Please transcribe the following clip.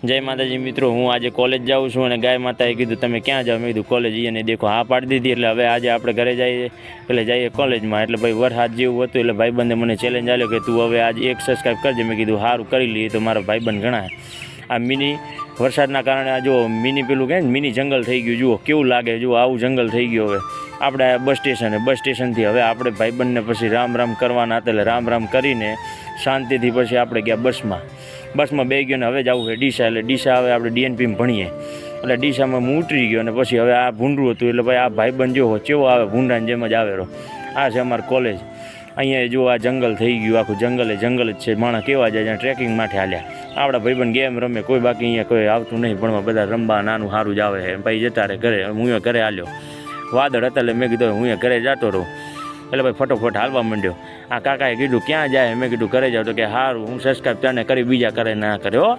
જય માતાજી મિત્રો, હું આજે કોલેજ જાઉં છું અને ગાય માતાએ કીધું તમે ક્યાં જાઓ? મેં કીધું કોલેજ. અને દેખો હા પાડી દીધી. એટલે હવે આજે આપણે ઘરે જઈએ, એટલે જઈએ કોલેજમાં. એટલે ભાઈ વરસાદ જેવું હતું એટલે ભાઈબંધે મને ચેલેન્જ આપ્યો કે તું હવે આજે 1 સબસ્ક્રાઈબ કરજે. મેં કીધું સારું કરી લઈએ. તો મારા ભાઈબંધ ઘણા આ મિની વરસાદના કારણે આ જો મિની પેલું કહે ને મિની જંગલ થઈ ગયું. જુઓ કેવું લાગે, જુઓ આવું જંગલ થઈ ગયું. હવે આપણે બસ સ્ટેશનથી હવે આપણે ભાઈબંધને પછી રામ રામ કરવાના હતા. એટલે રામ રામ કરીને શાંતિથી પછી આપણે ગયા બસમાં બે ગયો ને હવે જવું છે ડીસા. એટલે ડીસા હવે આપણે ડીએનપીમાં ભણીએ. એટલે ડીસામાં હું ઉતરી ગયો અને પછી હવે આ ભૂંડરું હતું. એટલે ભાઈ આ ભાઈબંધ જો કેવો આવે, ભૂંડાની જેમ જ આવેલો. આ છે અમારું કોલેજ. અહીંયા જો આ જંગલ થઈ ગયું, આખું જંગલ જ છે. માણસ કેવા જાય જ્યાં ટ્રેકિંગ માટે હાલ્યા. આપણા ભાઈબંધ ગેમ રમે, કોઈ બાકી અહીંયા કોઈ આવતું નહીં ભણવા. બધા રમવા નાનું સારું જ આવે છે. ભાઈ જતા રહે ઘરે. હું અહીંયા ઘરે હાલ્યો. વાદળ હતા એટલે મેં કીધું હું અહીંયા ઘરે જતો રહું. એટલે ભાઈ ફટોફટ હાલવા માંડ્યો. આ કાકાએ કીધું ક્યાં જાય? મેં કીધું ઘરે જાવ. તો કે સારું, હું સબસ્ક્રાઈબ તને કરી, બીજા કરે ના કરે હો.